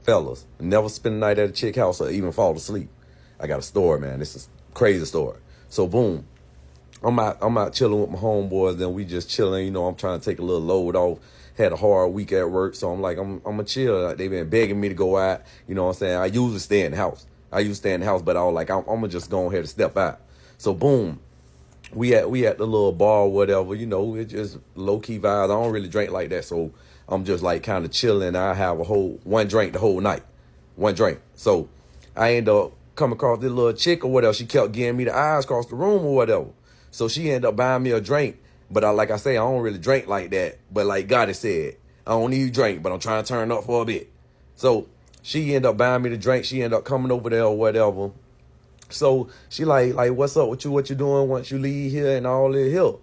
fellas, never spend the night at a chick house or even fall asleep. I got a story, man. This is a crazy story. So boom, I'm out chilling with my homeboys. Then we just chilling. You know, I'm trying to take a little load off. Had a hard week at work, so I'm like, I'm gonna chill. Like, they been begging me to go out. You know what I'm saying? I usually stay in the house. But I was like, I'm gonna just go ahead and step out. So boom, we at the little bar or whatever. You know, it's just low key vibes. I don't really drink like that, so I'm just like kind of chilling. I have one drink the whole night, one drink. So I end up coming across this little chick or whatever. She kept giving me the eyes across the room or whatever. So she ended up buying me a drink. But like I say, I don't really drink like that. But like God has said, I don't need drink, but I'm trying to turn up for a bit. So she ended up buying me the drink. She ended up coming over there or whatever. So she like, what's up with you? What you doing once you leave here and all this here?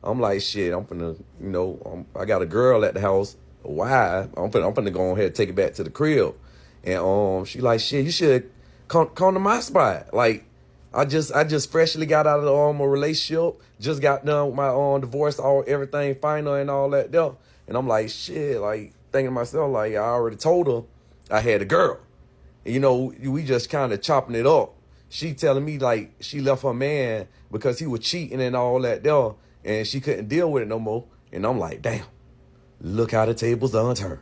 I'm like, shit, I'm finna, you know, I got a girl at the house. Why? I'm finna go ahead and take it back to the crib. And she like, shit, you should come to my spot. Like, I just freshly got out of a relationship, just got done with my divorce, everything final and all that there. And I'm like, shit, like thinking to myself, like I already told her I had a girl. And, you know, we just kind of chopping it up. She telling me like she left her man because he was cheating and all that there, and she couldn't deal with it no more. And I'm like, damn, look how the tables done turned.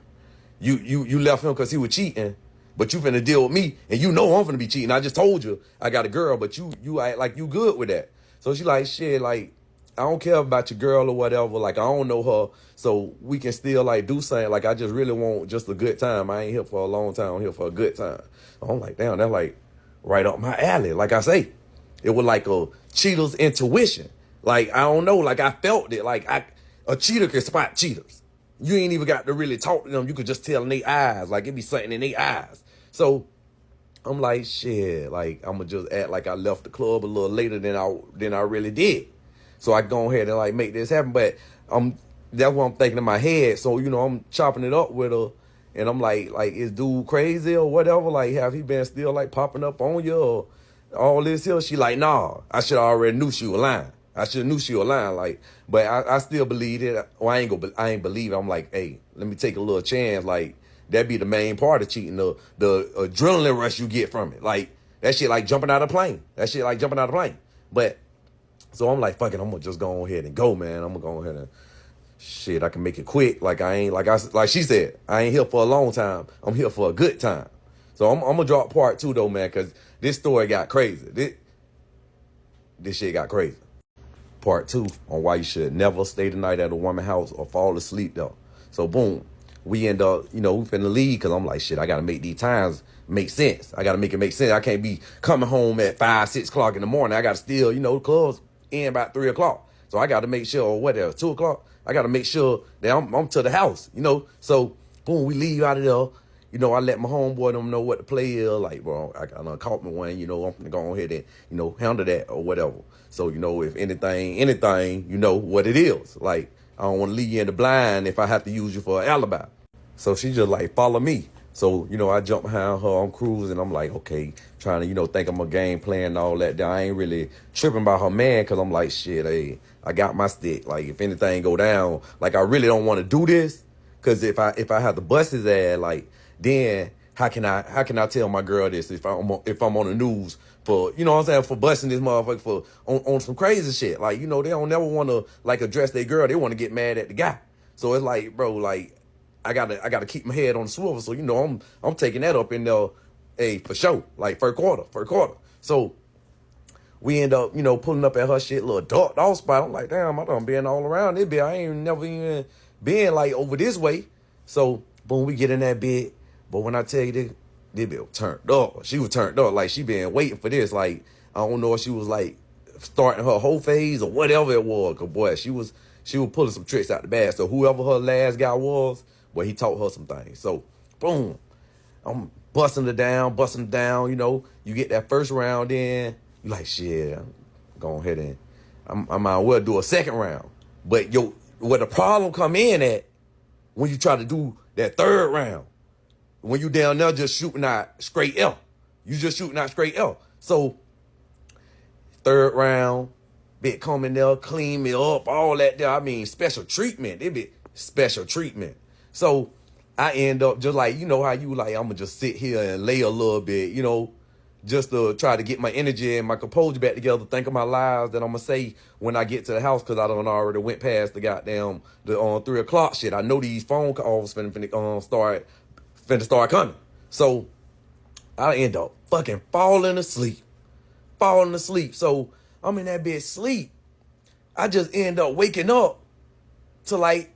You left him because he was cheating. But you finna deal with me, and you know I'm finna be cheating. I just told you I got a girl, but you act like you good with that. So she like, shit, like, I don't care about your girl or whatever. Like, I don't know her, so we can still, like, do something. Like, I just really want just a good time. I ain't here for a long time. I'm here for a good time. So I'm like, damn, that's, like, right up my alley. Like I say, it was like a cheater's intuition. Like, I don't know. Like, I felt it. Like, a cheater can spot cheaters. You ain't even got to really talk to them. You could just tell in their eyes. Like, it be something in their eyes. So I'm like, shit, like, I'm going to just act like I left the club a little later than I really did. So I go ahead and, like, make this happen. But that's what I'm thinking in my head. So, you know, I'm chopping it up with her. And I'm like, is dude crazy or whatever? Like, have he been still, like, popping up on you or all this here? She like, nah, I should already knew she was lying. Like, but I still believe it. Well, I ain't believe it. I'm like, hey, let me take a little chance. Like, that be the main part of cheating, the adrenaline rush you get from it. Like, that shit like jumping out of a plane. But, so I'm like, fuck it, I'm going to just go ahead and go, man. I'm going to go ahead and, shit, I can make it quick. Like, like she said, I ain't here for a long time. I'm here for a good time. So I'm going to drop part 2, though, man, because this story got crazy. This shit got crazy. Part 2 on why you should never stay the night at a woman's house or fall asleep, though. So, boom. We end up, you know, we finna leave because I'm like, shit, I got to make these times make sense. I got to make it make sense. I can't be coming home at 5, 6 o'clock in the morning. I got to still, you know, the club's in about 3 o'clock. So I got to make sure, or whatever, 2 o'clock, I got to make sure that I'm to the house, you know. So, boom, we leave out of there. You know, I let my homeboy them know what the play is. Like, bro, I caught me one, you know, I'm finna go ahead and, you know, handle that or whatever. So, you know, if anything, you know what it is. Like, I don't want to leave you in the blind if I have to use you for an alibi. So she just like, follow me. So, you know, I jump behind her on cruising. I'm like, okay, trying to, you know, think I'm a game plan and all that. I ain't really tripping about her man because I'm like, shit, hey, I got my stick. Like, if anything go down, like, I really don't want to do this because if I have to bust his ass, like, then how can I tell my girl this if I'm on the news for, you know what I'm saying, for busting this motherfucker for on some crazy shit. Like, you know, they don't never want to, like, address their girl. They want to get mad at the guy. So it's like, bro, like, I gotta keep my head on the swivel. So, you know, I'm taking that up in there, hey, for sure, like first quarter. So we end up, you know, pulling up at her shit, little dark dog spot. I'm like, damn, I done been all around this bit. I ain't never even been like over this way. So boom, we get in that bit. But when I tell you this bit turned up. She was turned up. Like, she been waiting for this. Like, I don't know if she was like starting her whole phase or whatever it was. Cause boy, she was pulling some tricks out the bag. So whoever her last guy was, well, he taught her some things. So, boom, I'm busting it down, you know. You get that first round in, you like, shit, I'm going ahead and I might well do a second round. But, where the problem come in at, when you try to do that third round, when you down there just shooting out straight L. You just shooting out straight L. So, third round, bit coming there, clean me up, all that there. I mean, special treatment. It be special treatment. So I end up just like, you know how you like, I'm going to just sit here and lay a little bit, you know, just to try to get my energy and my composure back together, think of my lies that I'm going to say when I get to the house, because I done already went past the goddamn, the 3 o'clock shit. I know these phone calls finna start coming. So I end up fucking falling asleep. So I'm in that bitch sleep. I just end up waking up to like,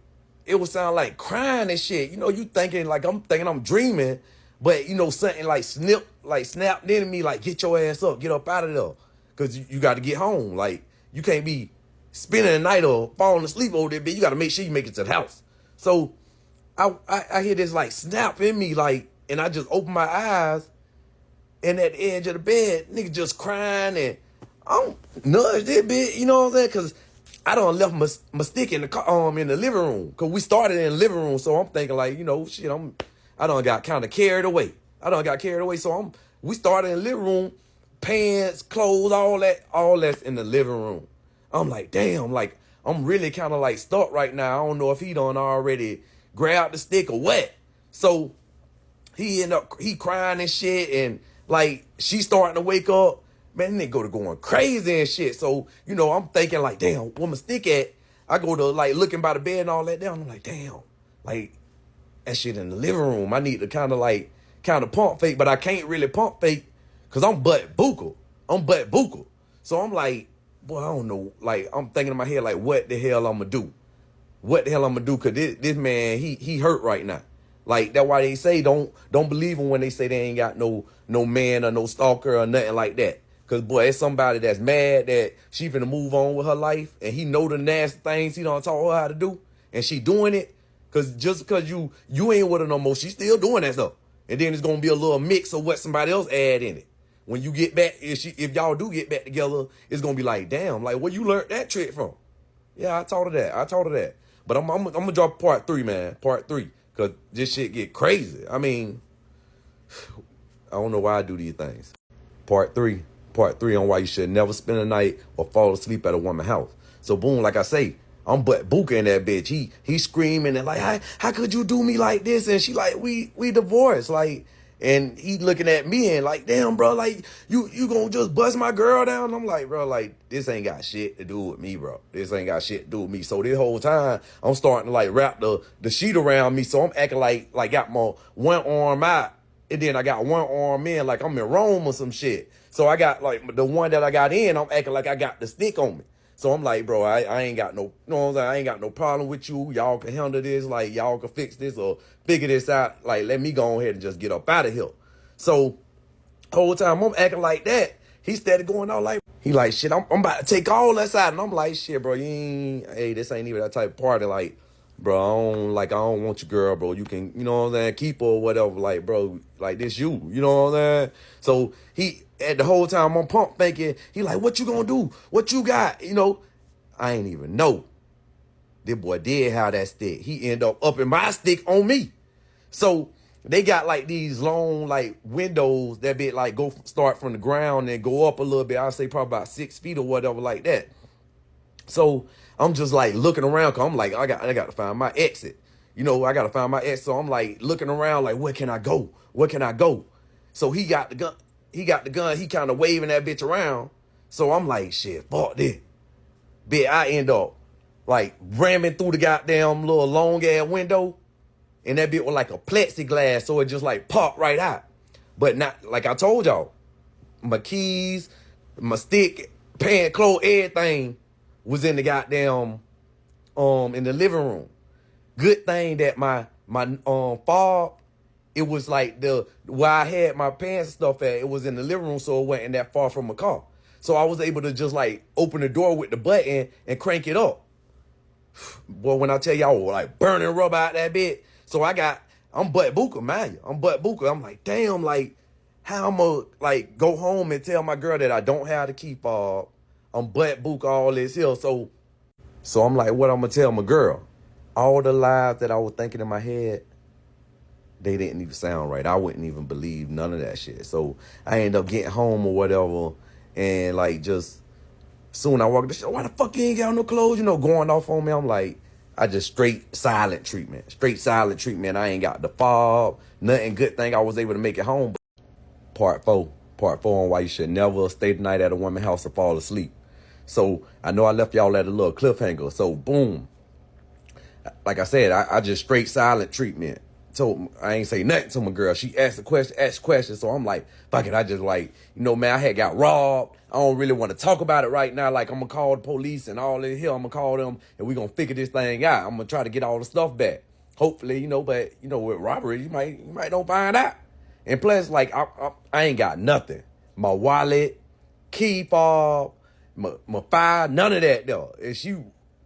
it would sound like crying and shit. You know, you thinking like I'm dreaming, but you know, something like snapped into me, like, get your ass up, get up out of there. Cause you got to get home. Like, you can't be spending the night or falling asleep over there, bitch. You got to make sure you make it to the house. So I hear this like snap in me, like, and I just open my eyes, and at the edge of the bed, nigga just crying, and I'm nudged that bitch, you know what I'm saying? Cause I done left my stick in the living room. Cause we started in the living room, so I'm thinking like, you know, shit, I done got kind of carried away. So we started in the living room, pants, clothes, all that's in the living room. I'm like, damn, like, I'm really kind of like stuck right now. I don't know if he done already grabbed the stick or what. So he crying and shit, and like, she starting to wake up. Man, they go to going crazy and shit. So, you know, I'm thinking like, damn, where my stick at? I go to like looking by the bed and all that down. I'm like, damn, like, that shit in the living room. I need to kind of pump fake, but I can't really pump fake because I'm butt buckle. So I'm like, boy, I don't know. Like, I'm thinking in my head, like, what the hell I'm going to do? Because this man, he hurt right now. Like, that's why they say don't believe them when they say they ain't got no man or no stalker or nothing like that. Because, boy, it's somebody that's mad that she finna move on with her life, and he know the nasty things he done taught her how to do, and she doing it. Because just because you ain't with her no more, she still doing that stuff. And then it's going to be a little mix of what somebody else add in it. When you get back, if y'all do get back together, it's going to be like, damn, like, where you learned that trick from? Yeah, I taught her that. But I'm going to drop part 3, man. Part 3. Because this shit get crazy. I mean, I don't know why I do these things. Part 3 on why you should never spend a night or fall asleep at a woman's house. So boom, like I say, I'm butt booking that bitch. He screaming and like, how could you do me like this? And she like, we divorced, like, and he looking at me and like, damn, bro, like, you gonna just bust my girl down? And I'm like, bro, like, this ain't got shit to do with me, bro. So this whole time, I'm starting to like wrap the sheet around me. So I'm acting like got my one arm out, and then I got one arm in, like I'm in Rome or some shit. So I got like the one that I got in, I'm acting like I got the stick on me. So I'm like, bro, I ain't got no, you know what I'm saying? I ain't got no problem with you. Y'all can handle this. Like, y'all can fix this or figure this out. Like, let me go ahead and just get up out of here. So whole time I'm acting like that, he started going out like, he like, shit, I'm about to take all that side. And I'm like, shit, bro, this ain't even that type of party. Like, bro, I don't want your girl, bro. You can, you know what I'm saying, keep her or whatever. Like, bro, like, this you know what I'm saying? So at the whole time I'm pump thinking, he like, what you gonna do? What you got? You know, I ain't even know. This boy did have that stick. He ended up upping my stick on me. So they got like these long like windows that bit like start from the ground and go up a little bit. I'll say probably about 6 feet or whatever like that. So I'm just like looking around, cause I'm like, I got to find my exit. You know, I got to find my exit. So I'm like looking around like, where can I go? So he got the gun. He kind of waving that bitch around. So I'm like, shit, fuck this. Bitch, I end up like ramming through the goddamn little long ass window. And that bitch was like a plexiglass. So it just like popped right out. But not, like I told y'all, my keys, my stick, pants, clothes, everything was in the goddamn, in the living room. Good thing that my fob, it was like where I had my pants and stuff at, it was in the living room, so it wasn't that far from my car. So I was able to just like open the door with the button and crank it up. Boy, when I tell y'all, like burning rubber out that bit. So I'm butt buka, man. I'm like, damn, like, how I'm gonna like go home and tell my girl that I don't have the key fob. I'm butt buka all this here. So I'm like, what I'm gonna tell my girl? All the lies that I was thinking in my head, they didn't even sound right. I wouldn't even believe none of that shit. So I ended up getting home or whatever, and like just soon I walked the shit. Why the fuck you ain't got no clothes? You know, going off on me. I'm like, I just straight silent treatment. Straight silent treatment. I ain't got the fob. Nothing good thing I was able to make it home. Part 4. Part 4 on why you should never stay the night at a woman's house or fall asleep. So I know I left y'all at a little cliffhanger. So boom. Like I said, I just straight silent treatment. So I ain't say nothing to my girl. She asked a question. So I'm like, fuck it. I just like, man, I had got robbed. I don't really want to talk about it right now. Like, I'm going to call the police and all this here. I'm going to call them and we're going to figure this thing out. I'm going to try to get all the stuff back. Hopefully, but, with robbery, you might don't find out. And plus, like, I ain't got nothing. My wallet, key fob, my file, none of that, though. And she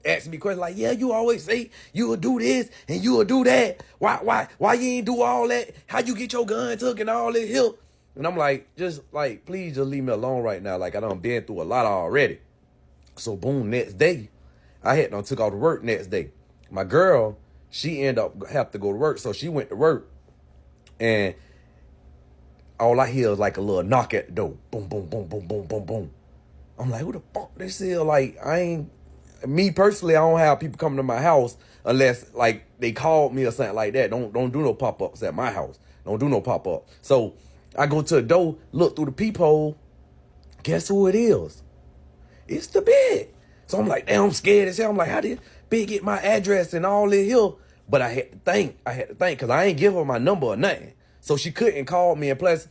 asked me questions like, yeah, you always say you will do this and you will do that. Why you ain't do all that? How you get your gun took and all this here? And I'm like, please just leave me alone right now. Like, I done been through a lot already. So boom, next day, I took off to work next day. My girl, she ended up have to go to work. So she went to work and all I hear is like a little knock at the door. Boom, boom, boom, boom, boom, boom, boom. I'm like, who the fuck this is? Like, me personally, I don't have people coming to my house unless like they called me or something like that. Don't do no pop-ups at my house. Don't do no pop-up. So I go to the door, look through the peephole. Guess who it is? It's the bed. So I'm like, damn, I'm scared as hell. I'm like, how did big get my address and all this here? But I had to think because I ain't give her my number or nothing. So she couldn't call me. And plus,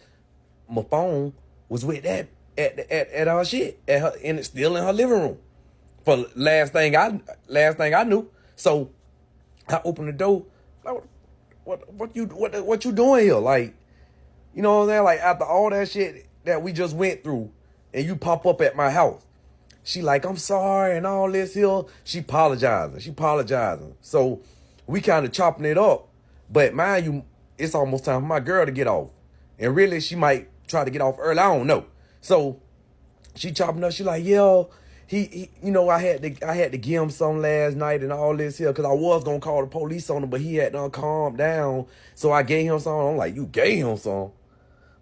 my phone was with that at her shit, and it's still in her living room. For last thing I knew. So I opened the door. Like, what you doing here? Like, you know what I'm saying? Like, after all that shit that we just went through, and you pop up at my house. She like, I'm sorry, and all this here. She apologizing. So we kind of chopping it up. But mind you, it's almost time for my girl to get off. And really, she might try to get off early. I don't know. So she chopping up. She like, yo, he I had to give him some last night and all this here because I was going to call the police on him, but he had to calm down. So I gave him some. I'm like, you gave him some?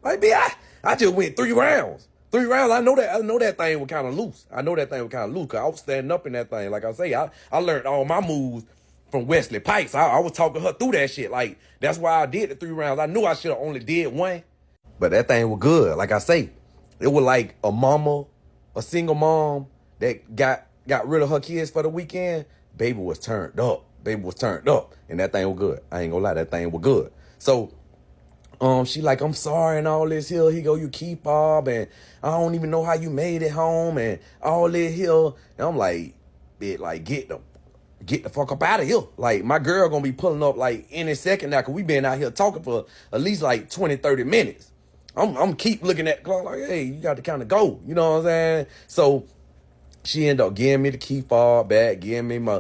Like, bitch, I just went 3 rounds. 3 rounds. I know that thing was kind of loose. Because I was standing up in that thing. Like I say, I learned all my moves from Wesley Pipes. I was talking her through that shit. Like, that's why I did the 3 rounds. I knew I should have only did 1. But that thing was good. Like I say, it was like a single mom that got rid of her kids for the weekend. Baby was turned up. And that thing was good. I ain't gonna lie, that thing was good. So, she like, I'm sorry and all this here. He go, you keep Bob, and I don't even know how you made it home and all this here. And I'm like, bitch, like, get the fuck up out of here. Like, my girl gonna be pulling up like any second now, cause we been out here talking for at least like 20, 30 minutes. I'm keep looking at the clock like, hey, you got to kind of go. You know what I'm saying? So she ended up giving me the key fob back, end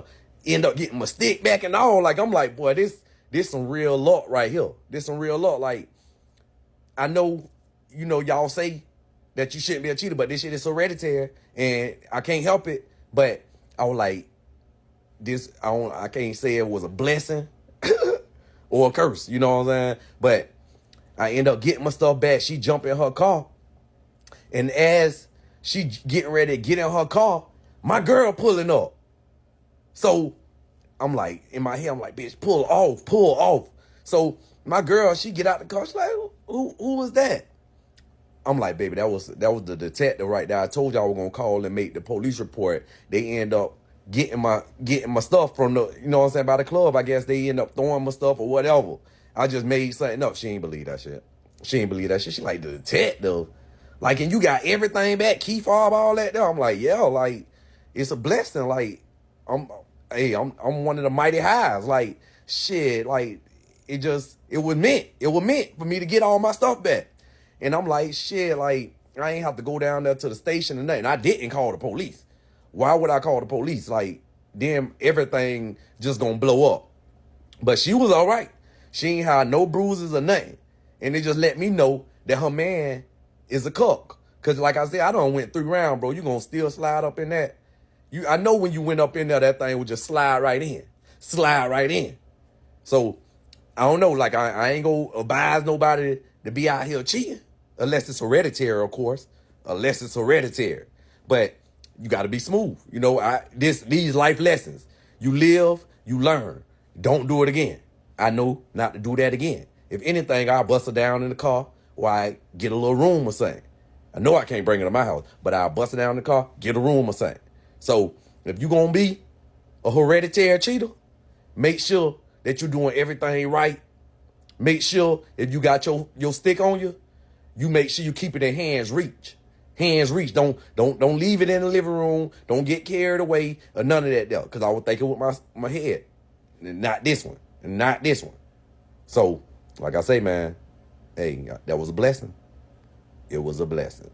up getting my stick back and all. Like, I'm like, boy, this some real luck right here. This some real luck. Like, I know, y'all say that you shouldn't be a cheater, but this shit is hereditary and I can't help it. But I was like, I can't say it was a blessing or a curse, you know what I'm saying? But I end up getting my stuff back. She jumped in her car. And as she getting ready to get in her car, my girl pulling up. So I'm like, in my head, I'm like, bitch, pull off. So my girl, she get out the car. She's like, who was that? I'm like, baby, that was the detective right there. I told y'all we're gonna call and make the police report. They end up getting my stuff from the, you know what I'm saying, by the club. I guess they end up throwing my stuff or whatever. I just made something up. She ain't believe that shit. She like, the detective? Like, and you got everything back, key fob, all that there? I'm like, yeah, like, it's a blessing. Like, I'm one of the mighty highs. Like, shit, like, it was meant. It was meant for me to get all my stuff back. And I'm like, shit, like, I ain't have to go down there to the station or nothing. I didn't call the police. Why would I call the police? Like, then everything just gonna blow up. But she was all right. She ain't had no bruises or nothing. And it just let me know that her man is a cuck. Because like I said, I done went 3 rounds, bro. You gonna still slide up in that? I know when you went up in there, that thing would just slide right in. So, I don't know. Like, I ain't gonna advise nobody to be out here cheating. Unless it's hereditary, of course. But you got to be smooth. These life lessons. You live, You learn. Don't do it again. I know not to do that again. If anything, I'll bust her down in the car or I get a little room or something. I know I can't bring her to my house, but I'll bust her down in the car, get a room or something. So if you're going to be a hereditary cheater, make sure that you're doing everything right. Make sure if you got your stick on you, you make sure you keep it in hands reach. Hands reach. Don't leave it in the living room. Don't get carried away or none of that there. Because I was thinking with my head. Not this one. And not this one. So, like I say, man, hey, that was a blessing. It was a blessing.